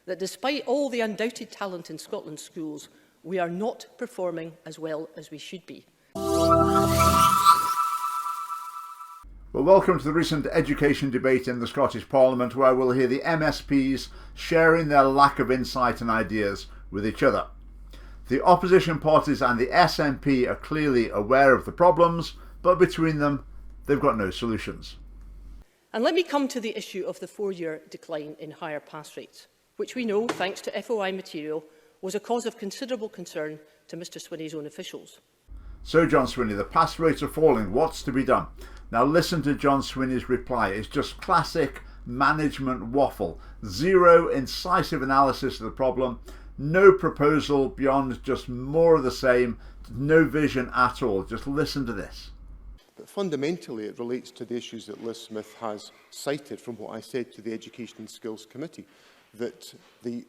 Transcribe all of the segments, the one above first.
that despite all the undoubted talent in Scotland's schools, we are not performing as well as we should be. Well, welcome to the recent education debate in the Scottish Parliament, where we'll hear the MSPs sharing their lack of insight and ideas with each other. The opposition parties and the SNP are clearly aware of the problems, but between them, they've got no solutions. And let me come to the issue of the 4-year decline in higher pass rates, which we know, thanks to FOI material, was a cause of considerable concern to Mr Swinney's own officials. So, John Swinney, the pass rates are falling. What's to be done? Now, listen to John Swinney's reply. It's just classic management waffle. Zero incisive analysis of the problem. No proposal beyond just more of the same. No vision at all. Just listen to this. But fundamentally, it relates to the issues that Liz Smith has cited from what I said to the Education and Skills Committee, that the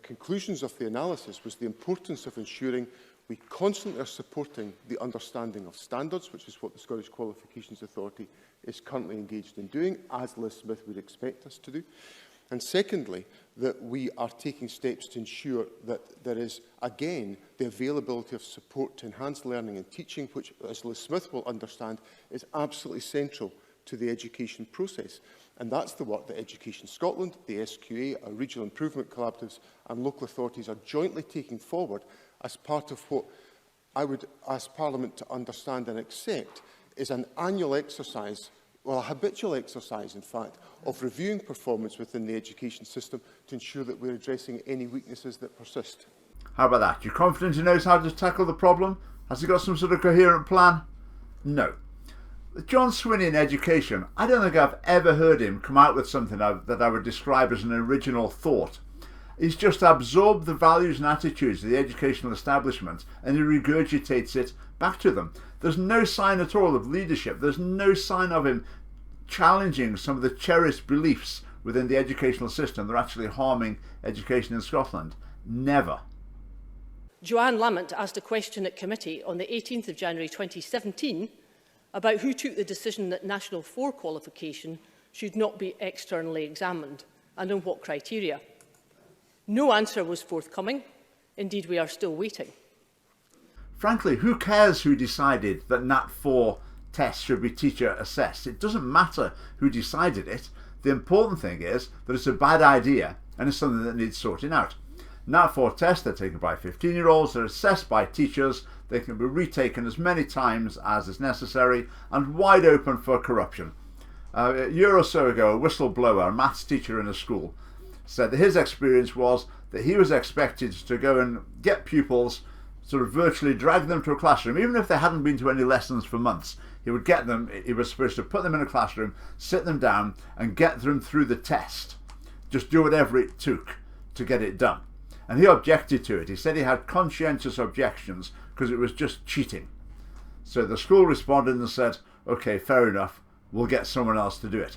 conclusions of the analysis was the importance of ensuring we constantly are supporting the understanding of standards, which is what the Scottish Qualifications Authority is currently engaged in doing, as Liz Smith would expect us to do. And secondly, that we are taking steps to ensure that there is, again, the availability of support to enhance learning and teaching, which, as Liz Smith will understand, is absolutely central to the education process. And that's the work that Education Scotland, the SQA, our regional improvement collaboratives and local authorities are jointly taking forward as part of what I would ask Parliament to understand and accept is an annual exercise, well, a habitual exercise, in fact, of reviewing performance within the education system to ensure that we're addressing any weaknesses that persist. How about that? You confident he knows how to tackle the problem? Has he got some sort of coherent plan? No. John Swinney in education, I don't think I've ever heard him come out with something that I would describe as an original thought. He's just absorbed the values and attitudes of the educational establishment and he regurgitates it back to them. There's no sign at all of leadership. There's no sign of him challenging some of the cherished beliefs within the educational system that are actually harming education in Scotland. Never. Joanne Lamont asked a question at committee on the 18th of January 2017 about who took the decision that National 4 qualification should not be externally examined and on what criteria. No answer was forthcoming. Indeed, we are still waiting. Frankly, who cares who decided that Nat 4 tests should be teacher assessed? It doesn't matter who decided it. The important thing is that it's a bad idea and it's something that needs sorting out. Nat 4 tests, they're taken by 15-year-olds, they're assessed by teachers, they can be retaken as many times as is necessary and wide open for corruption. A year or so ago, a whistleblower, a maths teacher in a school, said that his experience was that he was expected to go and get pupils, sort of virtually drag them to a classroom, even if they hadn't been to any lessons for months. He would get them, he was supposed to put them in a classroom, sit them down and get them through the test. Just do whatever it took to get it done. And he objected to it. He said he had conscientious objections because it was just cheating. So the school responded and said, okay, fair enough, we'll get someone else to do it.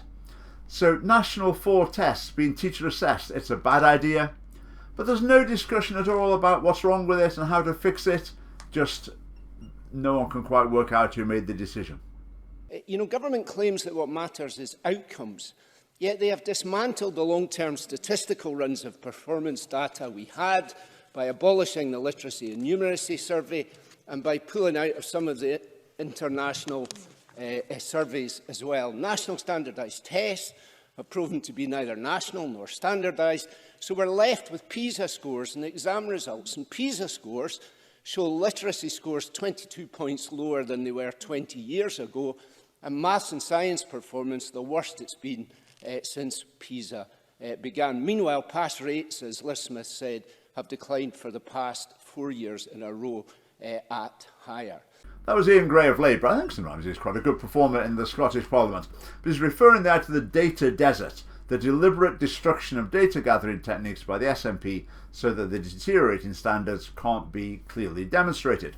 So National 4 tests being teacher assessed, it's a bad idea, but there's no discussion at all about what's wrong with it and how to fix it. Just no one can quite work out who made the decision. You know, government claims that what matters is outcomes, yet they have dismantled the long-term statistical runs of performance data we had by abolishing the literacy and numeracy survey and by pulling out of some of the international surveys as well. National standardised tests have proven to be neither national nor standardised, so we're left with PISA scores and exam results. And PISA scores show literacy scores 22 points lower than they were 20 years ago, and maths and science performance the worst it's been since PISA began. Meanwhile, pass rates, as Liz Smith said, have declined for the past 4 years in a row at higher. That was Ian Gray of Labour. I think sometimes he's quite a good performer in the Scottish Parliament. But he's referring there to the data desert, the deliberate destruction of data gathering techniques by the SNP so that the deteriorating standards can't be clearly demonstrated.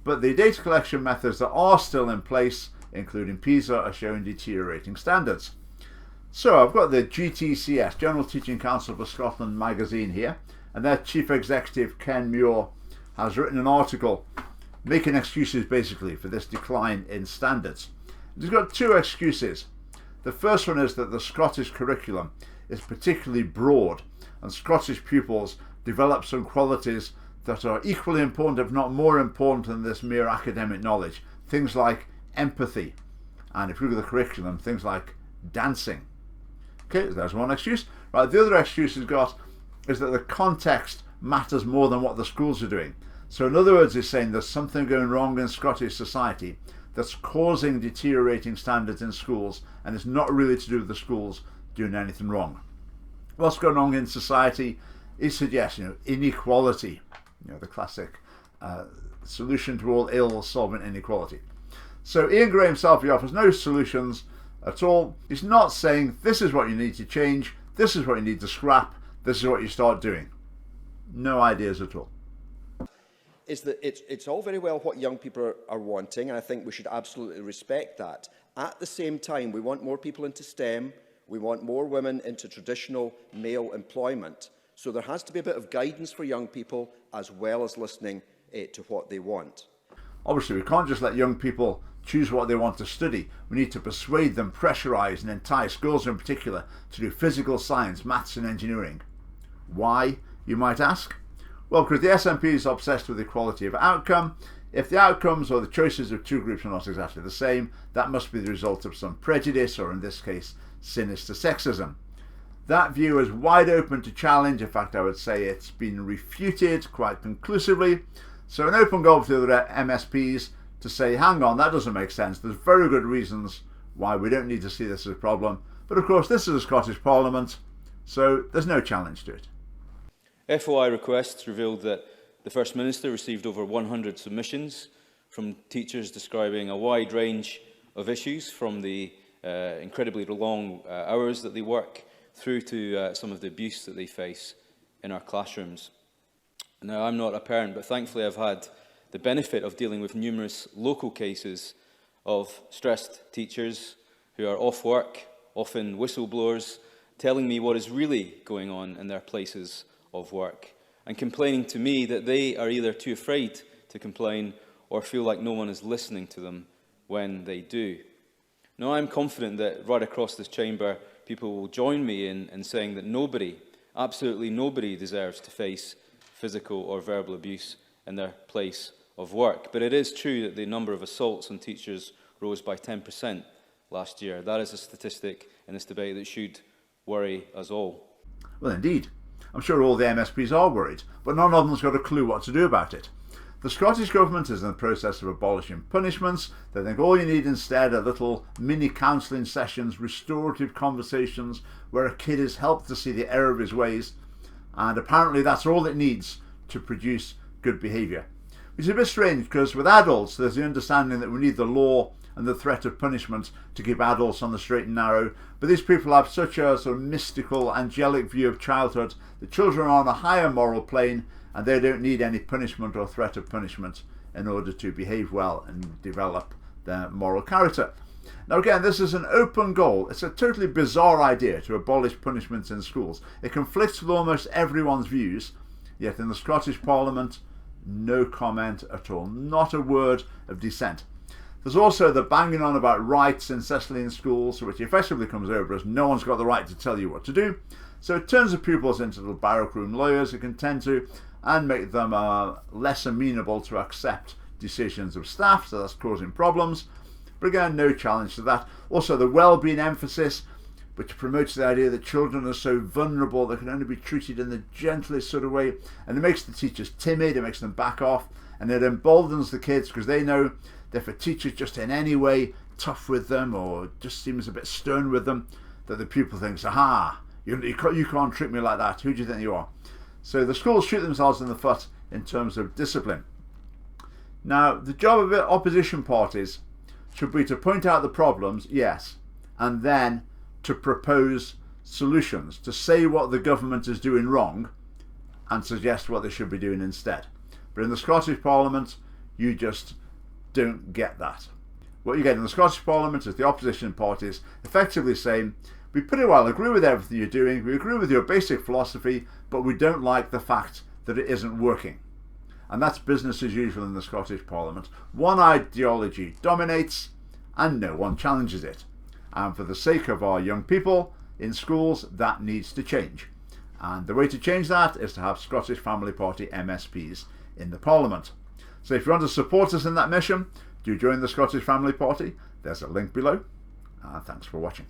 But the data collection methods that are still in place, including PISA, are showing deteriorating standards. So I've got the GTCS, General Teaching Council for Scotland magazine here, and their chief executive, Ken Muir, has written an article making excuses basically for this decline in standards. He's got two excuses. The first one is that the Scottish curriculum is particularly broad and Scottish pupils develop some qualities that are equally important, if not more important, than this mere academic knowledge. Things like empathy, and if you look at the curriculum, things like dancing. Okay, there's one excuse. Right, the other excuse he's got is that the context matters more than what the schools are doing. So in other words, he's saying there's something going wrong in Scottish society that's causing deteriorating standards in schools, and it's not really to do with the schools doing anything wrong. What's going on in society? He suggests, inequality, the classic solution to all ills, solvent inequality. So Ian Gray himself, he offers no solutions at all. He's not saying this is what you need to change, this is what you need to scrap, this is what you start doing. No ideas at all. Is that it's all very well what young people are wanting, and I think we should absolutely respect that. At the same time, we want more people into STEM, we want more women into traditional male employment. So there has to be a bit of guidance for young people as well as listening to what they want. Obviously, we can't just let young people choose what they want to study. We need to persuade them, pressurise and entice girls in particular to do physical science, maths and engineering. Why, you might ask? Well, because the SNP is obsessed with equality of outcome. If the outcomes or the choices of two groups are not exactly the same, that must be the result of some prejudice, or in this case, sinister sexism. That view is wide open to challenge. In fact, I would say it's been refuted quite conclusively. So an open goal for the other MSPs to say, hang on, that doesn't make sense. There's very good reasons why we don't need to see this as a problem. But of course, this is a Scottish Parliament, so there's no challenge to it. FOI requests revealed that the First Minister received over 100 submissions from teachers describing a wide range of issues, from the incredibly long hours that they work through to some of the abuse that they face in our classrooms. Now, I'm not a parent, but thankfully I've had the benefit of dealing with numerous local cases of stressed teachers who are off work, often whistleblowers, telling me what is really going on in their places of work, and complaining to me that they are either too afraid to complain or feel like no one is listening to them when they do. Now, I'm confident that right across this chamber, people will join me in saying that nobody, absolutely nobody, deserves to face physical or verbal abuse in their place of work. But it is true that the number of assaults on teachers rose by 10% last year. That is a statistic in this debate that should worry us all. Well, indeed. I'm sure all the MSPs are worried, but none of them's got a clue what to do about it. The Scottish Government is in the process of abolishing punishments. They think all you need instead are little mini counselling sessions, restorative conversations where a kid is helped to see the error of his ways, and apparently that's all it needs to produce good behaviour. Which is a bit strange, because with adults there's the understanding that we need the law and the threat of punishment to keep adults on the straight and narrow, but these people have such a sort of mystical, angelic view of childhood. The children are on a higher moral plane and they don't need any punishment or threat of punishment in order to behave well and develop their moral character. Now again, this is an open goal. It's a totally bizarre idea to abolish punishments in schools. It conflicts with almost everyone's views, yet in the Scottish Parliament, no comment at all, not a word of dissent. There's also the banging on about rights incessantly in schools, which effectively comes over as no one's got the right to tell you what to do. So it turns the pupils into little barrack room lawyers who can tend to and make them less amenable to accept decisions of staff, so that's causing problems. But again, no challenge to that. Also the well-being emphasis, which promotes the idea that children are so vulnerable they can only be treated in the gentlest sort of way, and it makes the teachers timid, it makes them back off, and it emboldens the kids because they know that if a teacher's just in any way tough with them or just seems a bit stern with them, that the pupil thinks, aha, you can't treat me like that, who do you think you are? So the schools shoot themselves in the foot in terms of discipline. Now, the job of opposition parties should be to point out the problems, yes, and then to propose solutions, to say what the government is doing wrong and suggest what they should be doing instead. But in the Scottish Parliament, you just don't get that. What you get in the Scottish Parliament is the opposition parties effectively saying, we pretty well agree with everything you're doing, we agree with your basic philosophy, but we don't like the fact that it isn't working. And that's business as usual in the Scottish Parliament. One ideology dominates and no one challenges it. And for the sake of our young people in schools, that needs to change. And the way to change that is to have Scottish Family Party MSPs in the Parliament. So if you want to support us in that mission, do join the Scottish Family Party. There's a link below. Thanks for watching.